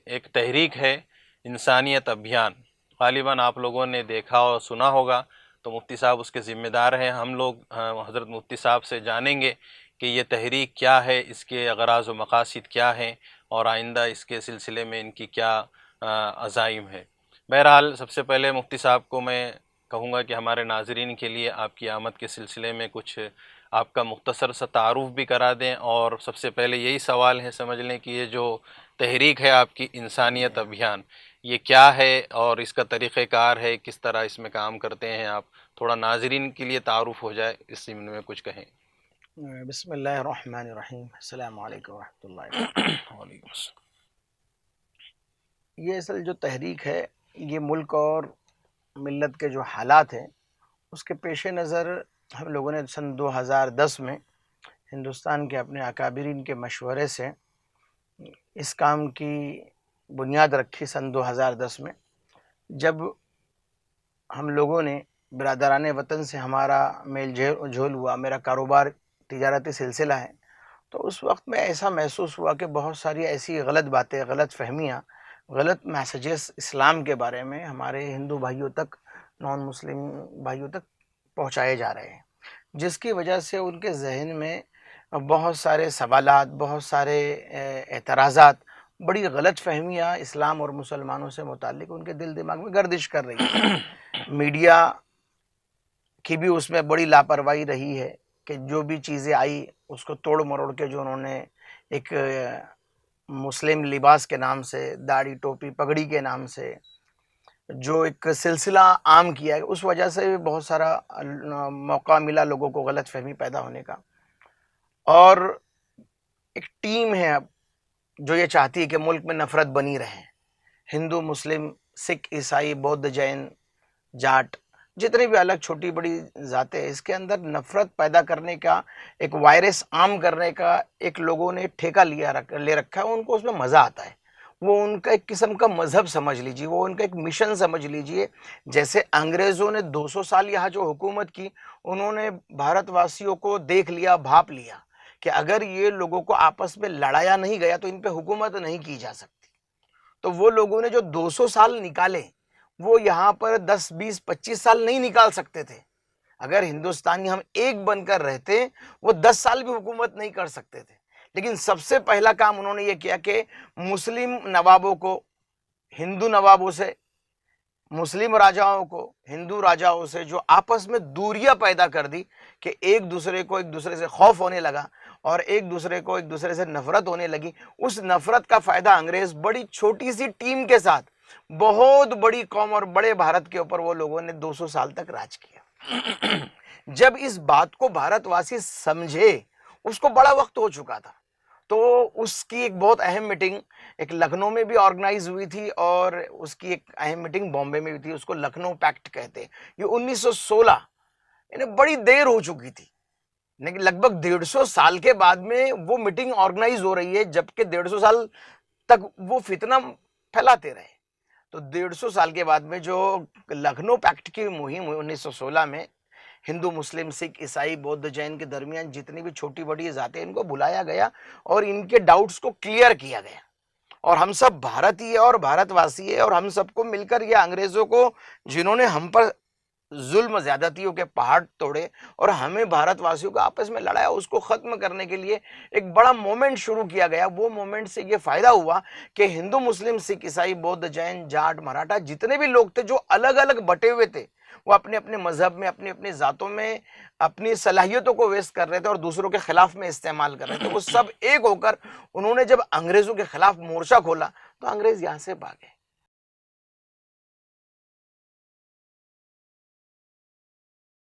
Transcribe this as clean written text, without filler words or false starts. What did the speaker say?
ایک تحریک ہے انسانیت ابھیان، غالباً آپ لوگوں نے دیکھا اور سنا ہوگا، تو مفتی صاحب اس کے ذمہ دار ہیں۔ ہم لوگ حضرت مفتی صاحب سے جانیں گے کہ یہ تحریک کیا ہے، اس کے اغراض و مقاصد کیا ہیں، اور آئندہ اس کے سلسلے میں ان کی کیا عزائم ہے۔ بہرحال سب سے پہلے مفتی صاحب کو میں کہوں گا کہ ہمارے ناظرین کے لیے آپ کی آمد کے سلسلے میں کچھ آپ کا مختصر سا تعارف بھی کرا دیں، اور سب سے پہلے یہی سوال ہے سمجھ لیں کہ یہ جو تحریک ہے آپ کی انسانیت ابھیان، یہ کیا ہے اور اس کا طریقہ کار ہے، کس طرح اس میں کام کرتے ہیں آپ؟ تھوڑا ناظرین کے لیے تعارف ہو جائے، اس ضمن میں کچھ کہیں۔ بسم اللہ الرحمن الرحیم، السلام علیکم ورحمۃ اللہ وبرکاتہ۔ وعلیکم السلام۔ یہ اصل جو تحریک ہے، یہ ملک اور ملت کے جو حالات ہیں اس کے پیش نظر ہم لوگوں نے سن 2010 میں ہندوستان کے اپنے اکابرین کے مشورے سے اس کام کی بنیاد رکھی۔ سن 2010 میں جب ہم لوگوں نے برادران وطن سے ہمارا میل جول ہوا، میرا کاروبار تجارتی سلسلہ ہے، تو اس وقت میں ایسا محسوس ہوا کہ بہت ساری ایسی غلط باتیں، غلط فہمیاں، غلط میسیجز اسلام کے بارے میں ہمارے ہندو بھائیوں تک، نان مسلم بھائیوں تک پہنچائے جا رہے ہیں، جس کی وجہ سے ان کے ذہن میں بہت سارے سوالات، بہت سارے اعتراضات، بڑی غلط فہمیاں اسلام اور مسلمانوں سے متعلق ان کے دل دماغ میں گردش کر رہی ہے۔ میڈیا کی بھی اس میں بڑی لاپرواہی رہی ہے کہ جو بھی چیزیں آئی اس کو توڑ مروڑ کے جو انہوں نے ایک مسلم لباس کے نام سے، داڑھی ٹوپی پگڑی کے نام سے جو ایک سلسلہ عام کیا ہے، اس وجہ سے بھی بہت سارا موقع ملا لوگوں کو غلط فہمی پیدا ہونے کا۔ اور ایک ٹیم ہے اب جو یہ چاہتی ہے کہ ملک میں نفرت بنی رہے، ہندو مسلم سکھ عیسائی بودھ جین جاٹ، جتنی بھی الگ چھوٹی بڑی ذاتیں، اس کے اندر نفرت پیدا کرنے کا، ایک وائرس عام کرنے کا ایک لوگوں نے ٹھیکہ لے رکھا ہے۔ ان کو اس میں مزہ آتا ہے، وہ ان کا ایک قسم کا مذہب سمجھ لیجیے، وہ ان کا ایک مشن سمجھ لیجیے۔ جیسے انگریزوں نے 200 سال یہاں جو حکومت کی، انہوں نے بھارت واسیوں کو دیکھ لیا، بھاپ لیا کہ اگر یہ لوگوں کو آپس میں لڑایا نہیں گیا تو ان پہ حکومت نہیں کی جا سکتی۔ تو وہ لوگوں نے جو 200 سال نکالے، وہ یہاں پر 10 20 25 سال نہیں نکال سکتے تھے۔ اگر ہندوستانی ہم ایک بن کر رہتے، وہ 10 سال بھی حکومت نہیں کر سکتے تھے۔ لیکن سب سے پہلا کام انہوں نے یہ کیا کہ مسلم نوابوں کو ہندو نوابوں سے، مسلم راجاؤں کو ہندو راجاؤں سے جو آپس میں دوریاں پیدا کر دی کہ ایک دوسرے سے خوف ہونے لگا اور ایک دوسرے سے نفرت ہونے لگی۔ اس نفرت کا فائدہ انگریز بڑی چھوٹی سی ٹیم کے ساتھ بہت بڑی قوم اور بڑے بھارت کے اوپر وہ لوگوں نے 200 سال تک راج کیا۔ جب اس بات کو بھارت واسی سمجھے، اس کو بڑا وقت ہو چکا تھا، تو اس کی ایک بہت اہم میٹنگ ایک لکھنؤ میں بھی آرگنائز ہوئی تھی، اور اس کی ایک اہم میٹنگ بامبے میں بھی تھی۔ اس کو لکھنؤ پیکٹ کہتے ہیں۔ یہ 1916 یعنی بڑی دیر ہو چکی تھی، لیکن لگ بھگ 150 سال کے بعد میں وہ میٹنگ آرگنائز ہو رہی ہے، جبکہ 150 سال تک وہ فتنہ پھیلاتے رہے۔ تو 150 سال کے بعد میں جو لکھنؤ پیکٹ کی مہم ہوئی 1916 میں، ہندو مسلم سکھ عیسائی بودھ جین کے درمیان جتنی بھی چھوٹی بڑی ذاتیں، ان کو بلایا گیا اور ان کے ڈاؤٹس کو کلیئر کیا گیا۔ اور ہم سب بھارتی ہے اور بھارت واسی ہے، اور ہم سب کو مل کر یہ انگریزوں کو، جنہوں نے ہم پر ظلم زیادتیوں کے پہاڑ توڑے اور ہمیں بھارت واسیوں کو آپس میں لڑایا، اس کو ختم کرنے کے لیے ایک بڑا مومنٹ شروع کیا گیا۔ وہ مومنٹ سے یہ فائدہ ہوا کہ ہندو مسلم سکھ عیسائی بودھ جین جاٹ مراٹھا جتنے بھی لوگ تھے جو الگ الگ بٹے ہوئے تھے، وہ اپنے اپنے مذہب میں، اپنی اپنی ذاتوں میں اپنی صلاحیتوں کو ویسٹ کر رہے تھے اور دوسروں کے خلاف میں استعمال کر رہے تھے۔ وہ سب ایک ہو کر انہوں نے جب انگریزوں کے خلاف مورچہ کھولا تو انگریز یہاں سے بھاگے۔